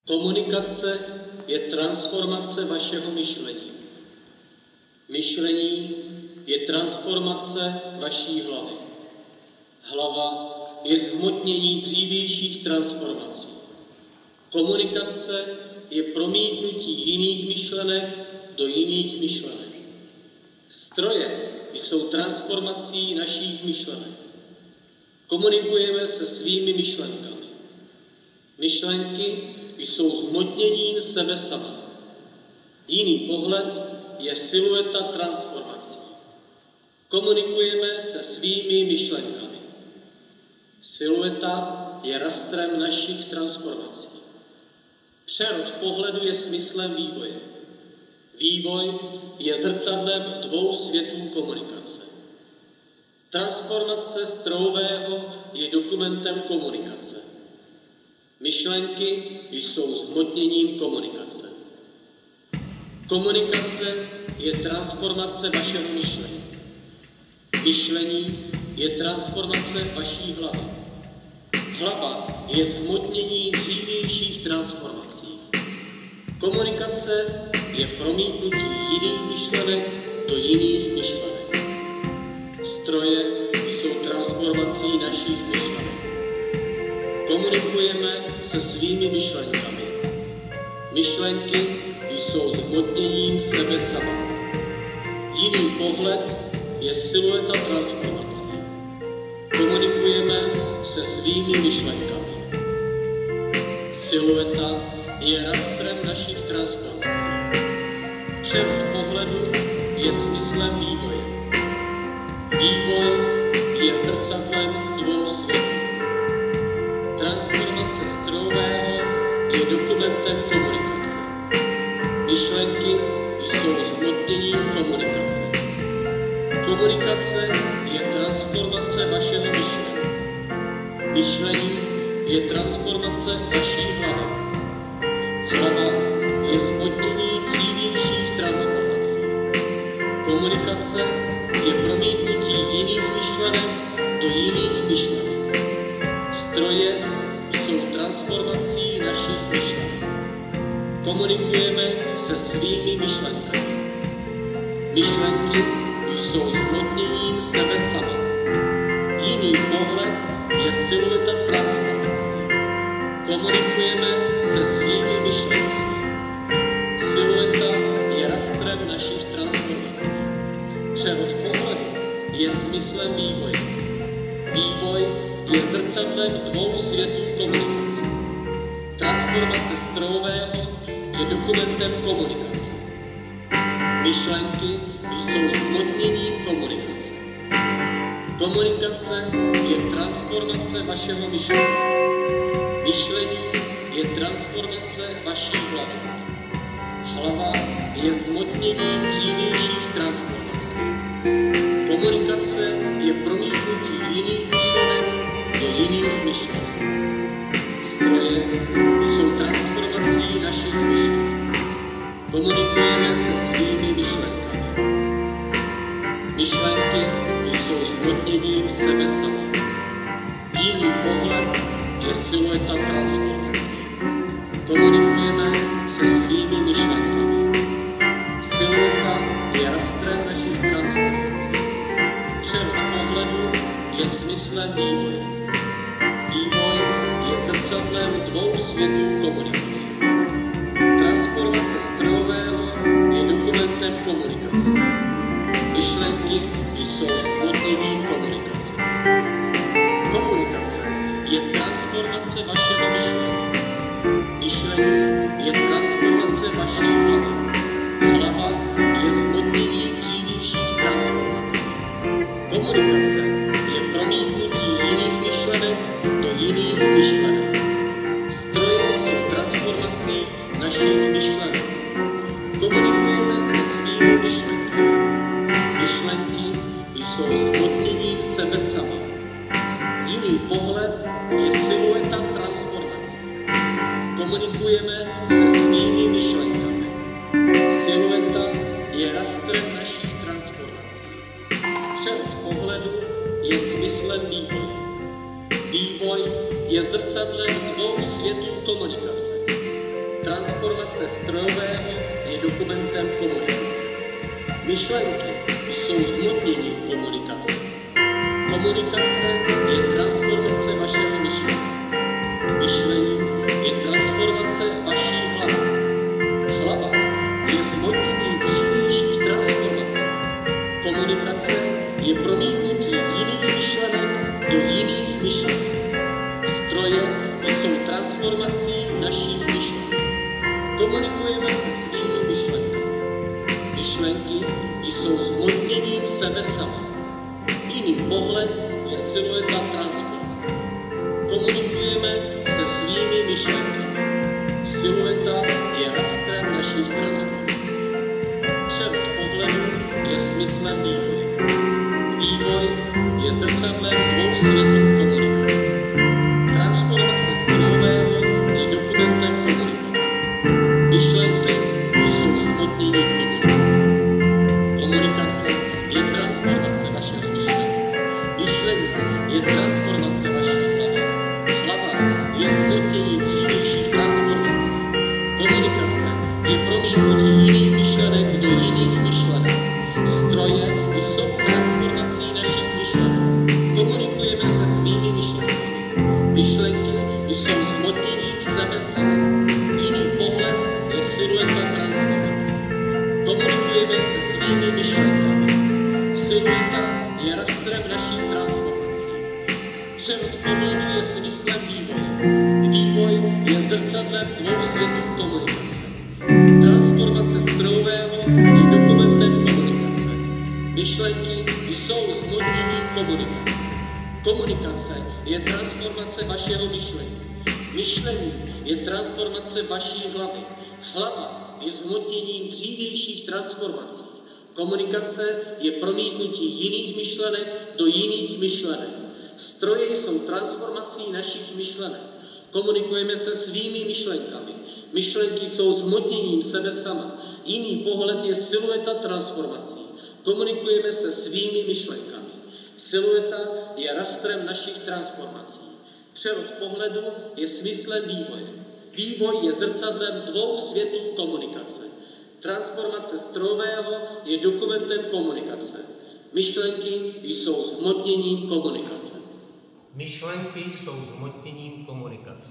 Komunikace je transformace vašeho myšlení. Myšlení je transformace vaší hlavy. Hlava je zhmotnění dřívějších transformací. Komunikace je promítnutí jiných myšlenek do jiných myšlenek. Stroje jsou transformací našich myšlenek. Komunikujeme se svými myšlenkami. Myšlenky jsou zhmotněním sebe sama. Jiný pohled je silueta transformací. Komunikujeme se svými myšlenkami. Silueta je rastrem našich transformací. Přerod pohledu je smyslem vývoje. Vývoj je zrcadlem dvou světů komunikace. Transformace strojového je dokumentem komunikace. Myšlenky jsou zhmotněním komunikace. Komunikace je transformace vašeho myšlení. Myšlení je transformace vaší hlavy. Hlava je zhmotnění dřívějších transformací. Komunikace je promítnutí jiných myšlenek do jiných myšlenek. Stroje jsou transformací našich myšlenek. Komunikujeme se svými myšlenkami. Myšlenky jsou zhmotněním sebe sama. Jiný pohled je silueta transformací. Komunikujeme se svými myšlenkami. Silueta je rastrem našich transformací. Přerod pohledu je smyslem vývoje. Vývoj je zrcadlem dvou světů. Transformace strojového je dokumentem komunikace. Myšlenky jsou zhmotněním komunikace. Komunikace je transformace vašeho myšlení. Myšlení je transformace vaší hlavy. Hlava je zhmotnění dřívějších transformací. Komunikace je promítnutí jiných myšlenek do jiných myšlenek. Stroje jsou transformací našich myšlenek. Komunikujeme se svými myšlenkami. Myšlenky jsou zhmotněním sebe sama. Jiný pohled je silueta transformací. Komunikujeme se svými myšlenkami. Silueta je rastrem našich transformací. Přerod pohledu je smyslem vývoje. Vývoj je zrcadlem dvou světů komunikace. Transformace strojového je dokumentem komunikace. Myšlenky jsou zhmotněním komunikace. Komunikace je transformace vašeho myšlení. Myšlení je transformace vaší hlavy. Hlava je zhmotněním dřívějších transformací. Komunikace je promítnutí jiných myšlenek do jiných myšlenek. Stroje jsou transformací našich myšlenek. Komunikujeme se svými myšlenkami. Myšlenky jsou zhmotněním sebe sama. Jiný pohled je silueta transformací. Komunikujeme se svými myšlenkami. Silueta je rastrem našich transformací. Přerod pohledu je smyslem vývoje. Vývoj je zrcadlem dvou světů komunikace. Transformace strojového je dokumentem komunikace. Myšlenky jsou zhmotněním komunikace. Komunikace je transformace vašeho myšlení. Myšlení je transformace vaší hlavy. Hlava je zhmotnění dřívějších transformací. Komunikace je promítnutí jiných myšlenek do jiných myšlenek. Stroje jsou transformací našich myšlenek. Komunikujeme se svými myšlenkami. Myšlenky jsou zhmotněním sebe sama. Jiný pohled je silueta transformací. Komunikujeme se svými myšlenkami. Silueta je rastrem našich transformací. Přerod pohledu je smyslem vývoje. Vývoj je zrcadlem dvou světů komunikace. Transformace strojového je dokumentem komunikace. Myšlenky jsou zhmotněním komunikace. Komunikace je transformace vašeho myšlení. Myšlení je transformace vaší hlavy. Hlava je zhmotnění dřívějších transformací. Komunikace je promítnutí jiných myšlenek do jiných myšlenek. Stroje jsou transformací našich myšlenek. Komunikujeme se svými myšlenkami. Myšlenky jsou zhmotněním sebe sama. Jiný pohled je silueta transformace. Komunikujeme se svými myšlenkami. Silueta je rastrem našich transformací. Převod pohledu je smyslem vývoje. Vývoj je zrcadlem dvou světů komunikace. Transformace strojového je dokumentem komunikace. Myšlenky jsou zhmotněním komunikace. Komunikace je transformace vašeho myšlení. Myšlení je transformace vaší hlavy. Hlava je zhmotnění dřívějších transformací. Komunikace je promítnutí jiných myšlenek do jiných myšlenek. Stroje jsou transformací našich myšlenek. Komunikujeme se svými myšlenkami. Myšlenky jsou zhmotněním sebe sama. Jiný pohled je silueta transformace. Komunikujeme se svými myšlenkami. Silueta je rastrem našich transformací. Převod pohledu je smyslem vývoje. Vývoj je zrcadlem dvou světů komunikace. Transformace strojového je dokumentem komunikace. Myšlenky jsou zhmotněním komunikace. Komunikace je transformace vašeho myšlení. Myšlení je transformace vaší hlavy. Hlava je zhmotněním dřívějších transformací. Komunikace je promítnutí jiných myšlenek do jiných myšlenek. Stroje jsou transformací našich myšlenek. Komunikujeme se svými myšlenkami. Myšlenky jsou zhmotněním sebe sama. Jiný pohled je silueta transformací. Komunikujeme se svými myšlenkami. Silueta je rastrem našich transformací. Převod pohledu je smyslem vývoje. Vývoj je zrcadlem dvou světů komunikace. Transformace strojového je dokumentem komunikace. Myšlenky jsou zhmotněním komunikace. Myšlenky jsou zhmotněním komunikace.